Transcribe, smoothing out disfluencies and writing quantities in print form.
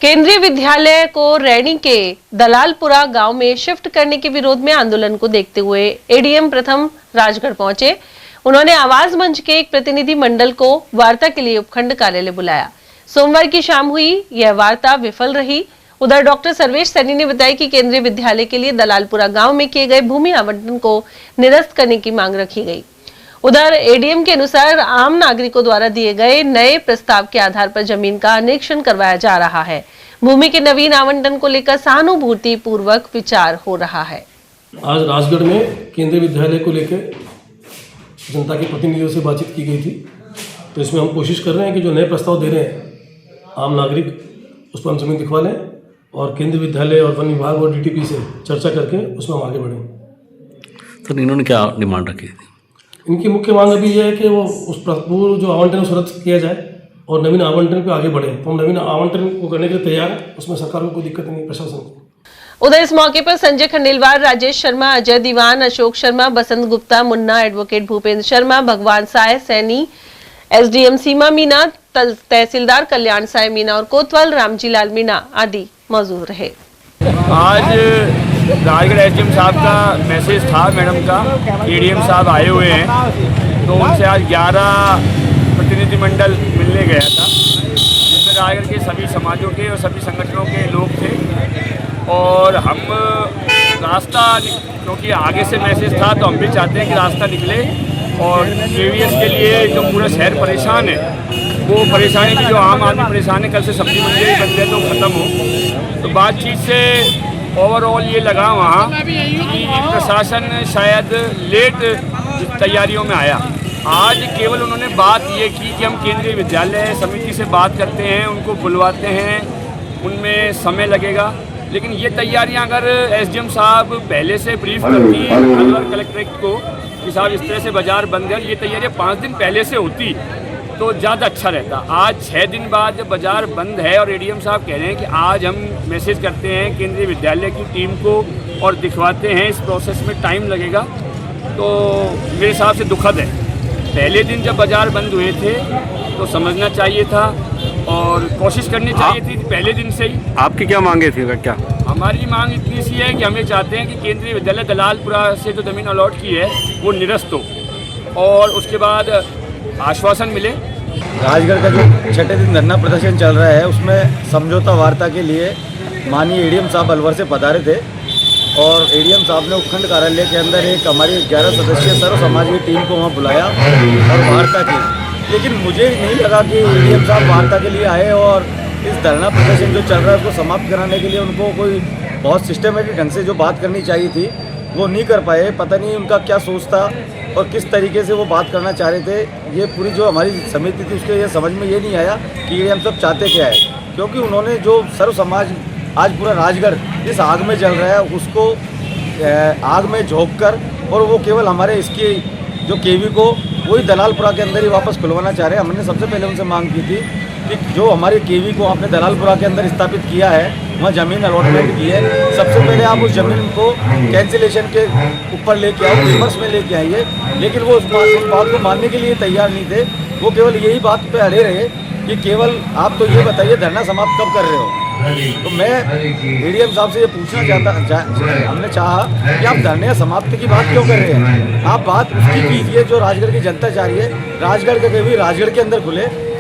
केंद्रीय विद्यालय को रैनी के दलालपुरा गांव में शिफ्ट करने के विरोध में आंदोलन को देखते हुए एडीएम प्रथम राजगढ़ पहुंचे। उन्होंने आवाज मंच के एक प्रतिनिधि मंडल को वार्ता के लिए उपखंड कार्यालय बुलाया। सोमवार की शाम हुई यह वार्ता विफल रही। उधर डॉक्टर सर्वेश सैनी ने बताया कि केंद्रीय विद्यालय के लिए दलालपुरा गांव में किए गए भूमि आवंटन को निरस्त करने की मांग रखी गई। उधर एडीएम के अनुसार आम नागरिकों द्वारा दिए गए नए प्रस्ताव के आधार पर जमीन का निरीक्षण करवाया जा रहा है। भूमि के नवीन आवंटन को लेकर सहानुभूति पूर्वक विचार हो रहा है। आज राजगढ़ में केंद्रीय विद्यालय को लेकर जनता के प्रतिनिधियों से बातचीत की गई थी। तो इसमें हम कोशिश कर रहे हैं कि जो नए प्रस्ताव दे रहे हैं आम नागरिक उस पर हम जमीन दिखवा लें और केंद्रीय विद्यालय और वन विभाग और डीटीपी से चर्चा करके उसमें हम आगे बढ़ें। सर इन्होंने क्या डिमांड रखी थी? इनकी मुख्य मांग अभी यह है कि वो उस जो आवंटन को रद्द किया जाए और नवीन आवंटन पे आगे बढ़े। तो हम नवीन आवंटन को करने के लिए तैयार हैं, उसमें सरकार को कोई दिक्कत नहीं, प्रशासन को। उधर इस मौके पर संजय खंडेलवाल, राजेश शर्मा, अजय दीवान, अशोक शर्मा, बसंत गुप्ता, मुन्ना, एडवोकेट भूपेंद्र शर्मा, भगवान साय सैनी, एसडीएम सीमा मीना, तहसीलदार कल्याण साय मीना और कोतवाल रामजी लाल मीना आदि मौजूद रहे। आज राजगढ़ एसडीएम साहब का मैसेज था, मैडम का एडीएम साहब आए हुए हैं, तो उनसे आज 11 प्रतिनिधिमंडल मिलने गया था, जिसमें राजगढ़ के सभी समाजों के और सभी संगठनों के लोग थे। और हम रास्ता, क्योंकि आगे से मैसेज था तो हम भी चाहते हैं कि रास्ता निकले और केवीएस के लिए जो पूरा शहर परेशान है, वो परेशानी भी जो आम आदमी परेशान है, कल से सब्जी मंडी बन जाए तो ख़त्म हो। तो बातचीत से ओवरऑल ये लगा वहाँ कि प्रशासन शायद लेट तैयारियों में आया। आज केवल उन्होंने बात ये की कि हम केंद्रीय विद्यालय समिति से बात करते हैं, उनको बुलवाते हैं, उनमें समय लगेगा। लेकिन ये तैयारियां अगर एसडीएम साहब पहले से ब्रीफ करती अलवर कलेक्ट्रेट को कि साहब इस तरह से बाज़ार बंद है, ये तैयारियां 5 दिन पहले से होती तो ज़्यादा अच्छा रहता। आज 6 दिन बाद जब बाज़ार बंद है और एडीएम साहब कह रहे हैं कि आज हम मैसेज करते हैं केंद्रीय विद्यालय की टीम को और दिखवाते हैं, इस प्रोसेस में टाइम लगेगा, तो मेरे हिसाब से दुखद है। पहले दिन जब बाज़ार बंद हुए थे तो समझना चाहिए था और कोशिश करनी चाहिए थी पहले दिन से ही। आपकी क्या मांगे थी? क्या हमारी मांग इतनी सी है कि हम ये चाहते हैं कि केंद्रीय विद्यालय दलालपुरा से जो ज़मीन अलॉट की है वो निरस्त हो और उसके बाद आश्वासन मिले। राजगढ़ का जो 6ठे दिन धरना प्रदर्शन चल रहा है, उसमें समझौता वार्ता के लिए माननीय एडीएम साहब अलवर से पधारे थे और एडीएम साहब ने उपखंड कार्यालय के अंदर एक हमारी 11 सदस्यीय सर्व समाज की टीम को वहाँ बुलाया और वार्ता की। लेकिन मुझे नहीं लगा कि एडीएम साहब वार्ता के लिए आए और इस धरना प्रदर्शन जो चल रहा है उसको समाप्त कराने के लिए उनको कोई बहुत सिस्टमेटिक ढंग से जो बात करनी चाहिए थी वो नहीं कर पाए। पता नहीं उनका क्या सोच था और किस तरीके से वो बात करना चाह रहे थे। ये पूरी जो हमारी समिति थी उसके ये समझ में ये नहीं आया कि ये हम सब चाहते क्या है, क्योंकि उन्होंने जो सर्व समाज आज पूरा राजगढ़ इस आग में जल रहा है उसको आग में झोंक कर और वो केवल हमारे इसकी जो केवी को वही दलालपुरा के अंदर ही वापस खुलवाना चाह रहे हैं। हमने सबसे पहले उनसे मांग की थी कि जो हमारी केवी को आपने दलालपुरा के अंदर स्थापित किया है, वहाँ ज़मीन अलॉटमेंट की है, सबसे पहले आप उस ज़मीन को कैंसिलेशन के ऊपर लेके आओ, पेपर्स में लेके आइए। लेकिन वो उस बात को मानने के लिए तैयार नहीं थे। वो केवल यही बात पे अड़े रहे कि केवल आप तो ये बताइए धरना समाप्त कब कर रहे हो। तो मैं एडीएम साहब से ये पूछना हमने चाहा कि आप धरने समाप्ति की बात क्यों कर रहे हैं? आप बात उसकी कीजिए जो राजगढ़ की जनता चाह रही है। राजगढ़ के केवी राजगढ़ के अंदर खुले,